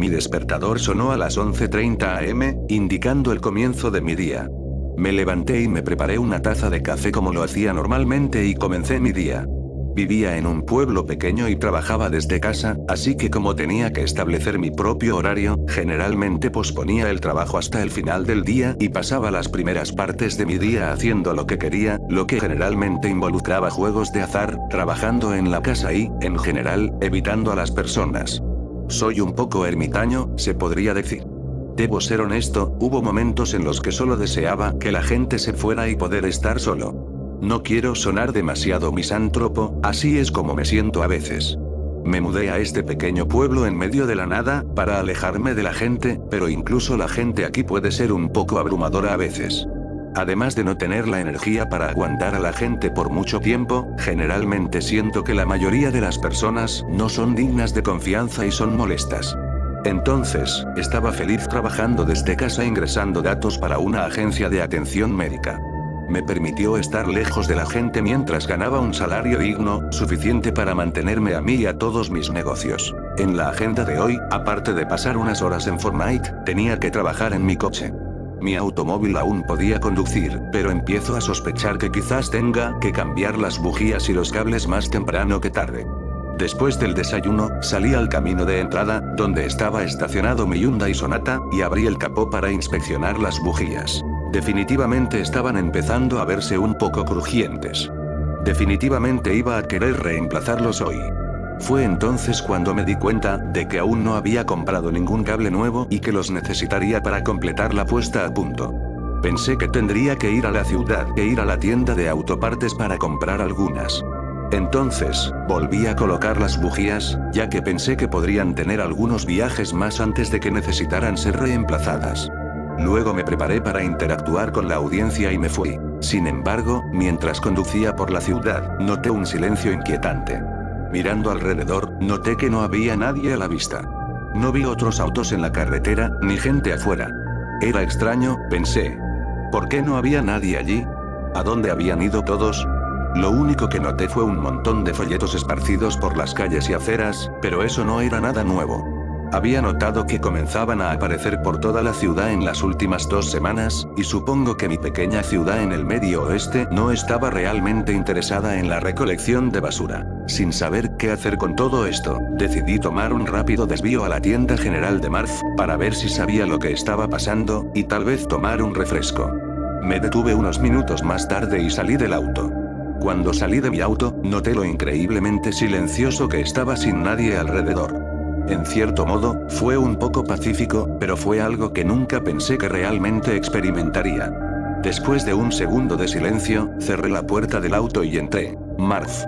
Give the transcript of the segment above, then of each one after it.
Mi despertador sonó a las 11:30 am, indicando el comienzo de mi día. Me levanté y me preparé una taza de café como lo hacía normalmente y comencé mi día. Vivía en un pueblo pequeño y trabajaba desde casa, así que como tenía que establecer mi propio horario, generalmente posponía el trabajo hasta el final del día y pasaba las primeras partes de mi día haciendo lo que quería, lo que generalmente involucraba juegos de azar, trabajando en la casa y, en general, evitando a las personas. Soy un poco ermitaño, se podría decir. Debo ser honesto, hubo momentos en los que solo deseaba que la gente se fuera y poder estar solo. No quiero sonar demasiado misántropo, así es como me siento a veces. Me mudé a este pequeño pueblo en medio de la nada, para alejarme de la gente, pero incluso la gente aquí puede ser un poco abrumadora a veces. Además de no tener la energía para aguantar a la gente por mucho tiempo, generalmente siento que la mayoría de las personas no son dignas de confianza y son molestas. Entonces, estaba feliz trabajando desde casa ingresando datos para una agencia de atención médica. Me permitió estar lejos de la gente mientras ganaba un salario digno, suficiente para mantenerme a mí y a todos mis negocios. En la agenda de hoy, aparte de pasar unas horas en Fortnite, tenía que trabajar en mi coche. Mi automóvil aún podía conducir, pero empiezo a sospechar que quizás tenga que cambiar las bujías y los cables más temprano que tarde. Después del desayuno, salí al camino de entrada, donde estaba estacionado mi Hyundai Sonata, y abrí el capó para inspeccionar las bujías. Definitivamente estaban empezando a verse un poco crujientes. Definitivamente iba a querer reemplazarlos hoy. Fue entonces cuando me di cuenta de que aún no había comprado ningún cable nuevo y que los necesitaría para completar la puesta a punto. Pensé que tendría que ir a la ciudad e ir a la tienda de autopartes para comprar algunas. Entonces, volví a colocar las bujías, ya que pensé que podrían tener algunos viajes más antes de que necesitaran ser reemplazadas. Luego me preparé para interactuar con la audiencia y me fui. Sin embargo, mientras conducía por la ciudad, noté un silencio inquietante. Mirando alrededor, noté que no había nadie a la vista. No vi otros autos en la carretera, ni gente afuera. Era extraño, pensé. ¿Por qué no había nadie allí? ¿A dónde habían ido todos? Lo único que noté fue un montón de folletos esparcidos por las calles y aceras, pero eso no era nada nuevo. Había notado que comenzaban a aparecer por toda la ciudad en las últimas 2 semanas, y supongo que mi pequeña ciudad en el medio oeste no estaba realmente interesada en la recolección de basura. Sin saber qué hacer con todo esto, decidí tomar un rápido desvío a la tienda general de Marf, para ver si sabía lo que estaba pasando, y tal vez tomar un refresco. Me detuve unos minutos más tarde y salí del auto. Cuando salí de mi auto, noté lo increíblemente silencioso que estaba sin nadie alrededor. En cierto modo, fue un poco pacífico, pero fue algo que nunca pensé que realmente experimentaría. Después de un segundo de silencio, cerré la puerta del auto y entré. Marf.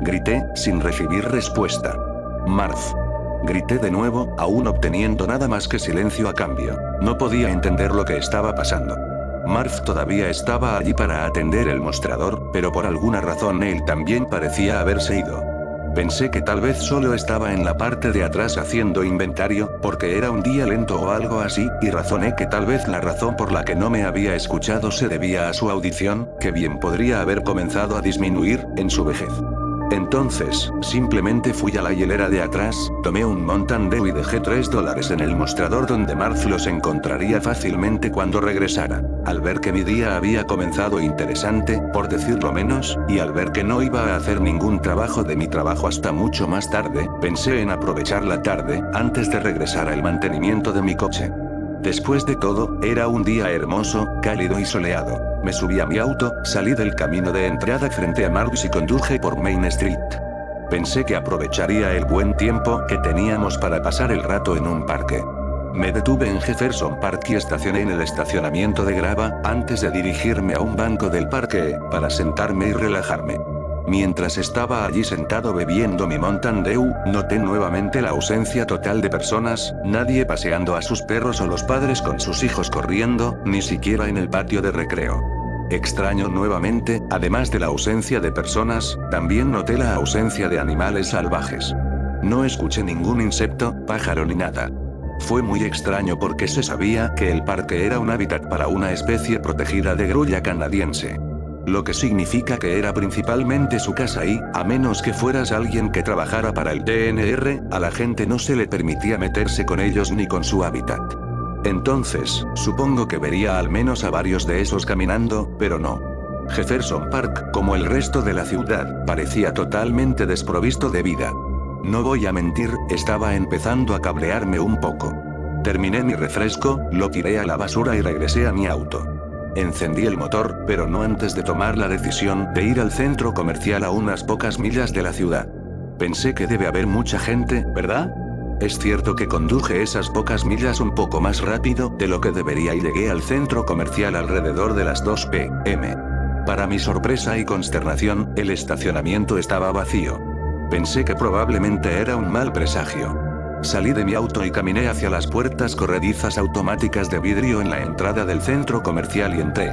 Grité, sin recibir respuesta. Marf. Grité de nuevo, aún obteniendo nada más que silencio a cambio. No podía entender lo que estaba pasando. Marf todavía estaba allí para atender el mostrador, pero por alguna razón él también parecía haberse ido. Pensé que tal vez solo estaba en la parte de atrás haciendo inventario, porque era un día lento o algo así, y razoné que tal vez la razón por la que no me había escuchado se debía a su audición, que bien podría haber comenzado a disminuir, en su vejez. Entonces, simplemente fui a la hielera de atrás, tomé un Mountain Dew y dejé $3 en el mostrador donde Marf los encontraría fácilmente cuando regresara. Al ver que mi día había comenzado interesante, por decirlo menos, y al ver que no iba a hacer ningún trabajo de mi trabajo hasta mucho más tarde, pensé en aprovechar la tarde, antes de regresar al mantenimiento de mi coche. Después de todo, era un día hermoso, cálido y soleado. Me subí a mi auto, salí del camino de entrada frente a Marx y conduje por Main Street. Pensé que aprovecharía el buen tiempo que teníamos para pasar el rato en un parque. Me detuve en Jefferson Park y estacioné en el estacionamiento de grava, antes de dirigirme a un banco del parque, para sentarme y relajarme. Mientras estaba allí sentado bebiendo mi Mountain Dew, noté nuevamente la ausencia total de personas, nadie paseando a sus perros o los padres con sus hijos corriendo, ni siquiera en el patio de recreo. Extraño nuevamente, además de la ausencia de personas, también noté la ausencia de animales salvajes. No escuché ningún insecto, pájaro ni nada. Fue muy extraño porque se sabía que el parque era un hábitat para una especie protegida de grulla canadiense. Lo que significa que era principalmente su casa y, a menos que fueras alguien que trabajara para el DNR, a la gente no se le permitía meterse con ellos ni con su hábitat. Entonces, supongo que vería al menos a varios de esos caminando, pero no. Jefferson Park, como el resto de la ciudad, parecía totalmente desprovisto de vida. No voy a mentir, estaba empezando a cabrearme un poco. Terminé mi refresco, lo tiré a la basura y regresé a mi auto. Encendí el motor, pero no antes de tomar la decisión de ir al centro comercial a unas pocas millas de la ciudad. Pensé que debe haber mucha gente, ¿verdad? Es cierto que conduje esas pocas millas un poco más rápido de lo que debería y llegué al centro comercial alrededor de las 2 p.m. Para mi sorpresa y consternación, el estacionamiento estaba vacío. Pensé que probablemente era un mal presagio. Salí de mi auto y caminé hacia las puertas corredizas automáticas de vidrio en la entrada del centro comercial y entré.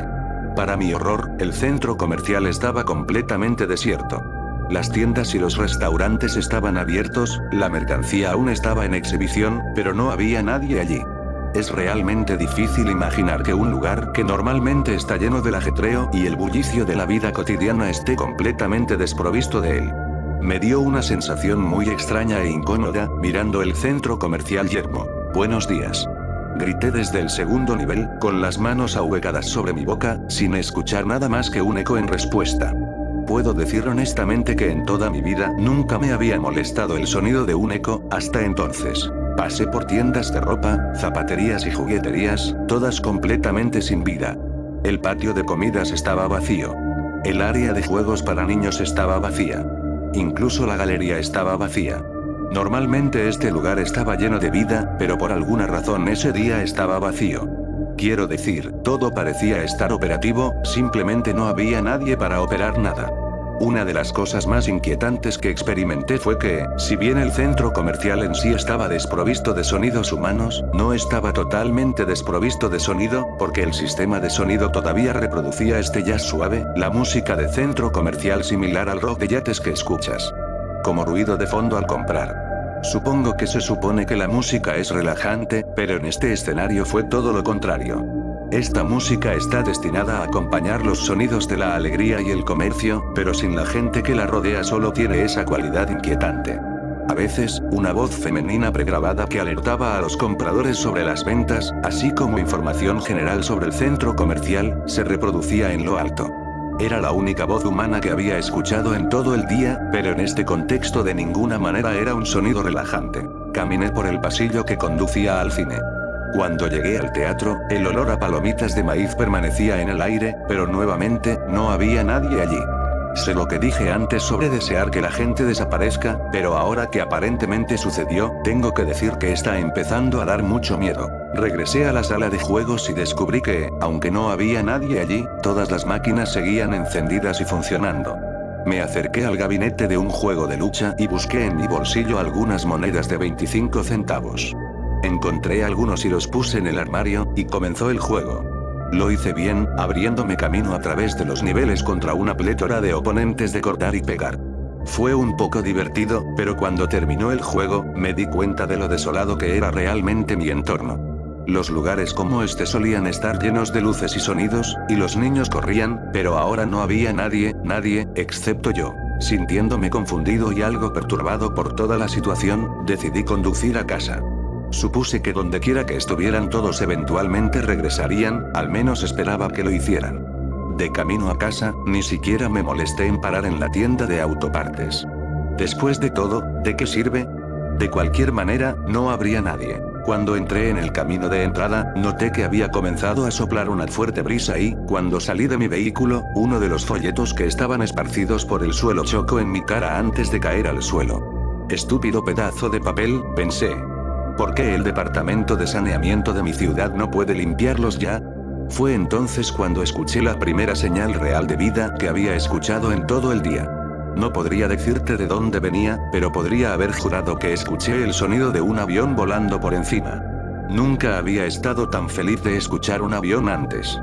Para mi horror, el centro comercial estaba completamente desierto. Las tiendas y los restaurantes estaban abiertos, la mercancía aún estaba en exhibición, pero no había nadie allí. Es realmente difícil imaginar que un lugar que normalmente está lleno del ajetreo y el bullicio de la vida cotidiana esté completamente desprovisto de él. Me dio una sensación muy extraña e incómoda, mirando el centro comercial yermo. «Buenos días». Grité desde el segundo nivel, con las manos ahuecadas sobre mi boca, sin escuchar nada más que un eco en respuesta. Puedo decir honestamente que en toda mi vida nunca me había molestado el sonido de un eco, hasta entonces. Pasé por tiendas de ropa, zapaterías y jugueterías, todas completamente sin vida. El patio de comidas estaba vacío. El área de juegos para niños estaba vacía. Incluso la galería estaba vacía. Normalmente este lugar estaba lleno de vida, pero por alguna razón ese día estaba vacío. Quiero decir, todo parecía estar operativo, simplemente no había nadie para operar nada. Una de las cosas más inquietantes que experimenté fue que, si bien el centro comercial en sí estaba desprovisto de sonidos humanos, no estaba totalmente desprovisto de sonido, porque el sistema de sonido todavía reproducía este jazz suave, la música de centro comercial similar al rock de yates que escuchas. Como ruido de fondo al comprar. Supongo que se supone que la música es relajante, pero en este escenario fue todo lo contrario. Esta música está destinada a acompañar los sonidos de la alegría y el comercio, pero sin la gente que la rodea solo tiene esa cualidad inquietante. A veces, una voz femenina pregrabada que alertaba a los compradores sobre las ventas, así como información general sobre el centro comercial, se reproducía en lo alto. Era la única voz humana que había escuchado en todo el día, pero en este contexto de ninguna manera era un sonido relajante. Caminé por el pasillo que conducía al cine. Cuando llegué al teatro, el olor a palomitas de maíz permanecía en el aire, pero nuevamente, no había nadie allí. Sé lo que dije antes sobre desear que la gente desaparezca, pero ahora que aparentemente sucedió, tengo que decir que está empezando a dar mucho miedo. Regresé a la sala de juegos y descubrí que, aunque no había nadie allí, todas las máquinas seguían encendidas y funcionando. Me acerqué al gabinete de un juego de lucha y busqué en mi bolsillo algunas monedas de 25 centavos. Encontré algunos y los puse en el armario, y comenzó el juego. Lo hice bien, abriéndome camino a través de los niveles contra una plétora de oponentes de cortar y pegar. Fue un poco divertido, pero cuando terminó el juego, me di cuenta de lo desolado que era realmente mi entorno. Los lugares como este solían estar llenos de luces y sonidos, y los niños corrían, pero ahora no había nadie, excepto yo. Sintiéndome confundido y algo perturbado por toda la situación, decidí conducir a casa. Supuse que dondequiera que estuvieran todos eventualmente regresarían, al menos esperaba que lo hicieran. De camino a casa, ni siquiera me molesté en parar en la tienda de autopartes. Después de todo, ¿de qué sirve? De cualquier manera, no habría nadie. Cuando entré en el camino de entrada, noté que había comenzado a soplar una fuerte brisa y, cuando salí de mi vehículo, uno de los folletos que estaban esparcidos por el suelo chocó en mi cara antes de caer al suelo. Estúpido pedazo de papel, pensé. ¿Por qué el departamento de saneamiento de mi ciudad no puede limpiarlos ya? Fue entonces cuando escuché la primera señal real de vida que había escuchado en todo el día. No podría decirte de dónde venía, pero podría haber jurado que escuché el sonido de un avión volando por encima. Nunca había estado tan feliz de escuchar un avión antes.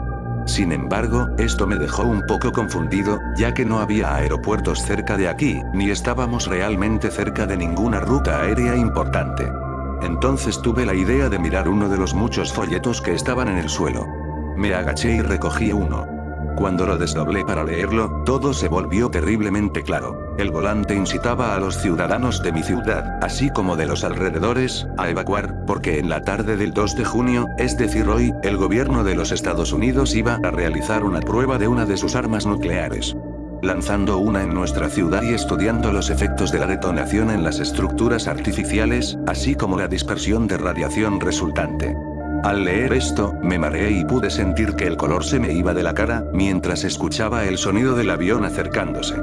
Sin embargo, esto me dejó un poco confundido, ya que no había aeropuertos cerca de aquí, ni estábamos realmente cerca de ninguna ruta aérea importante. Entonces tuve la idea de mirar uno de los muchos folletos que estaban en el suelo. Me agaché y recogí uno. Cuando lo desdoblé para leerlo, todo se volvió terriblemente claro. El volante incitaba a los ciudadanos de mi ciudad, así como de los alrededores, a evacuar, porque en la tarde del 2 de junio, es decir hoy, el gobierno de los Estados Unidos iba a realizar una prueba de una de sus armas nucleares. Lanzando una en nuestra ciudad y estudiando los efectos de la detonación en las estructuras artificiales, así como la dispersión de radiación resultante. Al leer esto, me mareé y pude sentir que el color se me iba de la cara, mientras escuchaba el sonido del avión acercándose.